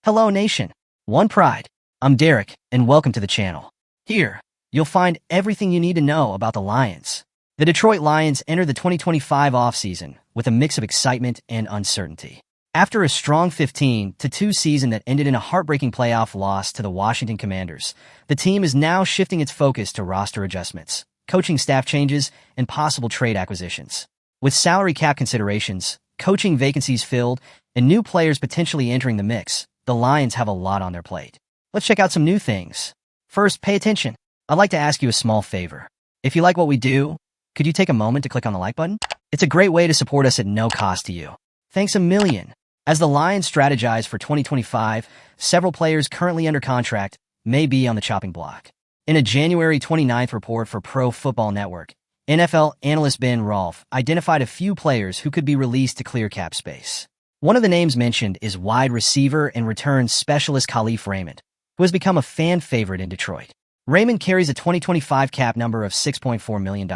Hello Nation, One Pride. I'm Derek, and welcome to the channel. Here, you'll find everything you need to know about the Lions. The Detroit Lions enter the 2025 offseason with a mix of excitement and uncertainty. After a strong 15-2 season that ended in a heartbreaking playoff loss to the Washington Commanders, the team is now shifting its focus to roster adjustments, coaching staff changes, and possible trade acquisitions. With salary cap considerations, coaching vacancies filled, and new players potentially entering the mix, the Lions have a lot on their plate. Let's check out some new things. First, pay attention. I'd like to ask you a small favor. If you like what we do, could you take a moment to click on the like button? It's a great way to support us at no cost to you. Thanks a million. As the Lions strategize for 2025, several players currently under contract may be on the chopping block. In a January 29th report for Pro Football Network, NFL analyst Ben Rolfe identified a few players who could be released to clear cap space. One of the names mentioned is wide receiver and return specialist Khalif Raymond, who has become a fan favorite in Detroit. Raymond carries a 2025 cap number of $6.4 million.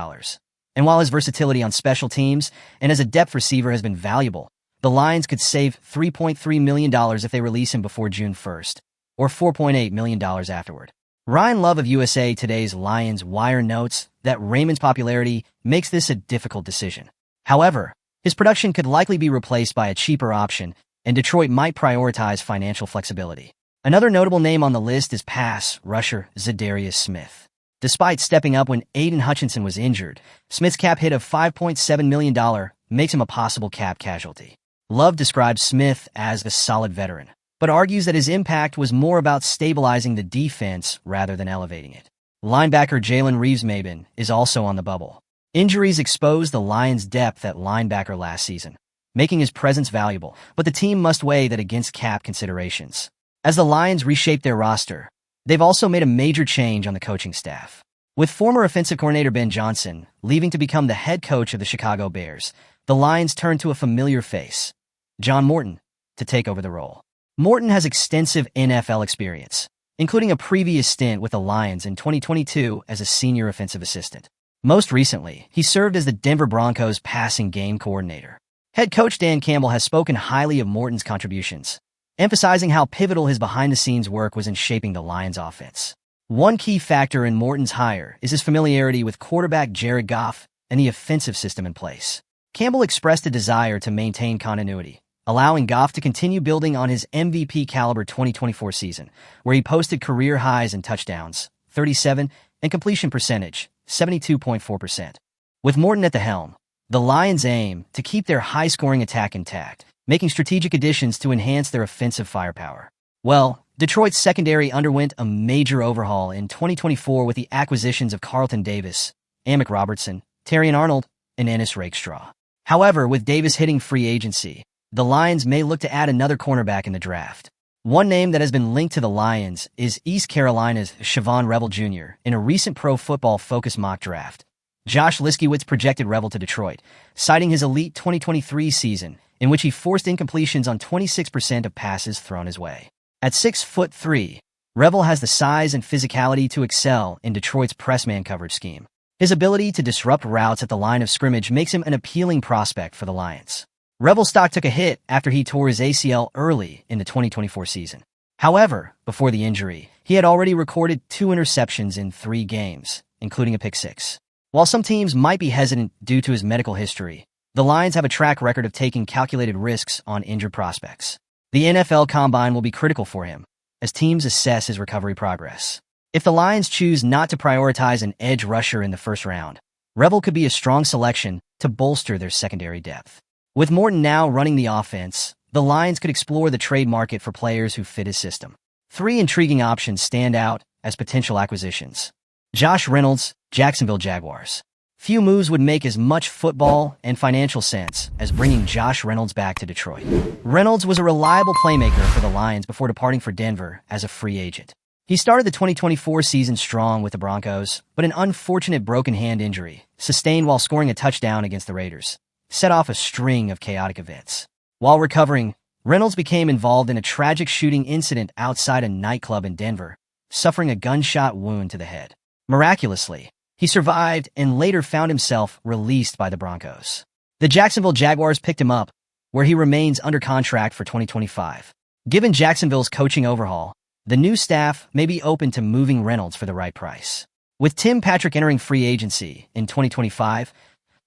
And while his versatility on special teams and as a depth receiver has been valuable, the Lions could save $3.3 million if they release him before June 1st, or $4.8 million afterward. Ryan Love of USA Today's Lions Wire notes that Raymond's popularity makes this a difficult decision. However, his production could likely be replaced by a cheaper option, and Detroit might prioritize financial flexibility. Another notable name on the list is pass rusher Za'Darius Smith. Despite stepping up when Aiden Hutchinson was injured, Smith's cap hit of $5.7 million makes him a possible cap casualty. Love describes Smith as a solid veteran, but argues that his impact was more about stabilizing the defense rather than elevating it. Linebacker Jalen Reeves-Maybin is also on the bubble. Injuries exposed the Lions' depth at linebacker last season, making his presence valuable, but the team must weigh that against cap considerations. As the Lions reshape their roster, they've also made a major change on the coaching staff. With former offensive coordinator Ben Johnson leaving to become the head coach of the Chicago Bears, the Lions turn to a familiar face, John Morton, to take over the role. Morton has extensive NFL experience, including a previous stint with the Lions in 2022 as a senior offensive assistant. Most recently, he served as the Denver Broncos passing game coordinator. Head coach Dan Campbell has spoken highly of Morton's contributions, emphasizing how pivotal his behind-the-scenes work was in shaping the Lions' offense. One key factor in Morton's hire is his familiarity with quarterback Jared Goff and the offensive system in place. Campbell expressed a desire to maintain continuity, allowing Goff to continue building on his MVP-caliber 2024 season, where he posted career highs in touchdowns, 37, and completion percentage, 72.4%. With Morton at the helm, the Lions aim to keep their high-scoring attack intact, making strategic additions to enhance their offensive firepower. Well, Detroit's secondary underwent a major overhaul in 2024 with the acquisitions of Carlton Davis, Amick Robertson, Terrion Arnold, and Ennis Rakestraw. However, with Davis hitting free agency, the Lions may look to add another cornerback in the draft. One name that has been linked to the Lions is East Carolina's Siobhan Revel Jr. In a recent Pro Football Focus mock draft, Josh Liskiewicz projected Revel to Detroit, citing his elite 2023 season, in which he forced incompletions on 26% of passes thrown his way. At 6'3", Revel has the size and physicality to excel in Detroit's press-man coverage scheme. His ability to disrupt routes at the line of scrimmage makes him an appealing prospect for the Lions. Revel's stock took a hit after he tore his ACL early in the 2024 season. However, before the injury, he had already recorded 2 interceptions in 3 games, including a pick-6. While some teams might be hesitant due to his medical history, the Lions have a track record of taking calculated risks on injured prospects. The NFL Combine will be critical for him, as teams assess his recovery progress. If the Lions choose not to prioritize an edge rusher in the first round, Revel could be a strong selection to bolster their secondary depth. With Morton now running the offense, the Lions could explore the trade market for players who fit his system. 3 intriguing options stand out as potential acquisitions. Josh Reynolds, Jacksonville Jaguars. Few moves would make as much football and financial sense as bringing Josh Reynolds back to Detroit. Reynolds was a reliable playmaker for the Lions before departing for Denver as a free agent. He started the 2024 season strong with the Broncos, but an unfortunate broken hand injury, sustained while scoring a touchdown against the Raiders, set off a string of chaotic events. While recovering, Reynolds became involved in a tragic shooting incident outside a nightclub in Denver, suffering a gunshot wound to the head. Miraculously, he survived and later found himself released by the Broncos. The Jacksonville Jaguars picked him up, where he remains under contract for 2025. Given Jacksonville's coaching overhaul, the new staff may be open to moving Reynolds for the right price. With Tim Patrick entering free agency in 2025,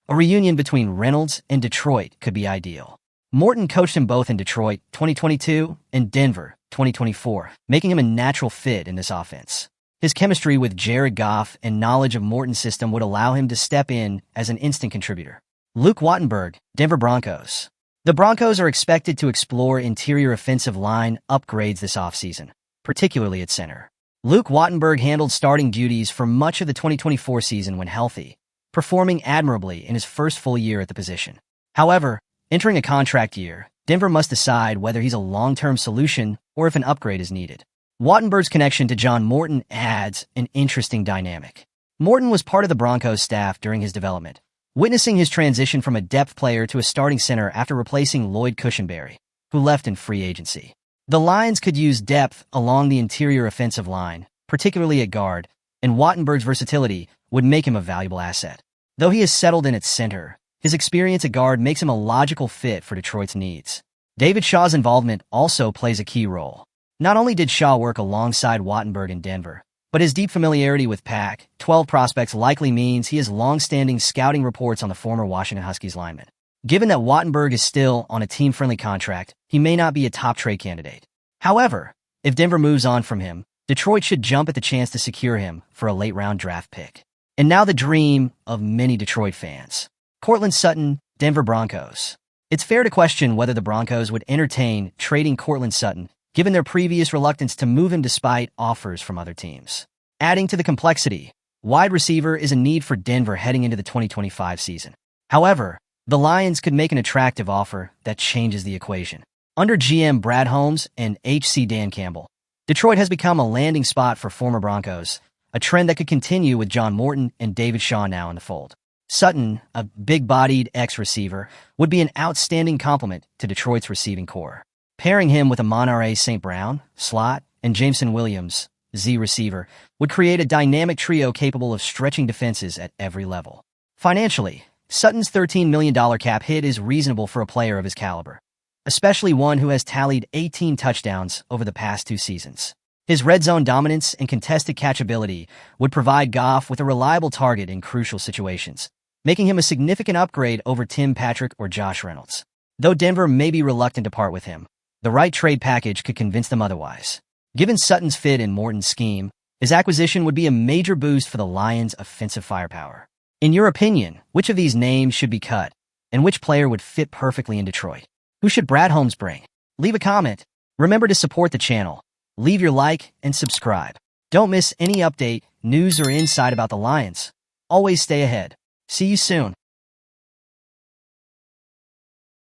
a reunion between Reynolds and Detroit could be ideal. Morton coached him both in Detroit 2022 and Denver 2024, making him a natural fit in this offense. His chemistry with Jared Goff and knowledge of Morton's system would allow him to step in as an instant contributor. Luke Wattenberg, Denver Broncos. The Broncos are expected to explore interior offensive line upgrades this offseason, particularly at center. Luke Wattenberg handled starting duties for much of the 2024 season when healthy, performing admirably in his first full year at the position. However, entering a contract year, Denver must decide whether he's a long-term solution or if an upgrade is needed. Wattenberg's connection to John Morton adds an interesting dynamic. Morton was part of the Broncos staff during his development, witnessing his transition from a depth player to a starting center after replacing Lloyd Cushenberry, who left in free agency. The Lions could use depth along the interior offensive line, particularly at guard, and Wattenberg's versatility would make him a valuable asset. Though he has settled in at center, his experience at guard makes him a logical fit for Detroit's needs. David Shaw's involvement also plays a key role. Not only did Shaw work alongside Wattenberg in Denver, but his deep familiarity with Pac-12 prospects likely means he has long-standing scouting reports on the former Washington Huskies lineman. Given that Wattenberg is still on a team-friendly contract, he may not be a top trade candidate. However, if Denver moves on from him, Detroit should jump at the chance to secure him for a late-round draft pick. And now the dream of many Detroit fans. Courtland Sutton, Denver Broncos. It's fair to question whether the Broncos would entertain trading Courtland Sutton, given their previous reluctance to move him despite offers from other teams. Adding to the complexity, wide receiver is a need for Denver heading into the 2025 season. However, the Lions could make an attractive offer that changes the equation. Under GM Brad Holmes and HC Dan Campbell, Detroit has become a landing spot for former Broncos, a trend that could continue with John Morton and David Shaw now in the fold. Sutton, a big-bodied ex-receiver, would be an outstanding complement to Detroit's receiving core. Pairing him with Amon-Ra St. Brown, slot, and Jameson Williams, Z receiver, would create a dynamic trio capable of stretching defenses at every level. Financially, Sutton's $13 million cap hit is reasonable for a player of his caliber, especially one who has tallied 18 touchdowns over the past 2 seasons. His red zone dominance and contested catchability would provide Goff with a reliable target in crucial situations, making him a significant upgrade over Tim Patrick or Josh Reynolds. Though Denver may be reluctant to part with him, the right trade package could convince them otherwise. Given Sutton's fit in Morton's scheme, his acquisition would be a major boost for the Lions' offensive firepower. In your opinion, which of these names should be cut, and which player would fit perfectly in Detroit? Who should Brad Holmes bring? Leave a comment. Remember to support the channel. Leave your like and subscribe. Don't miss any update, news, or insight about the Lions. Always stay ahead. See you soon.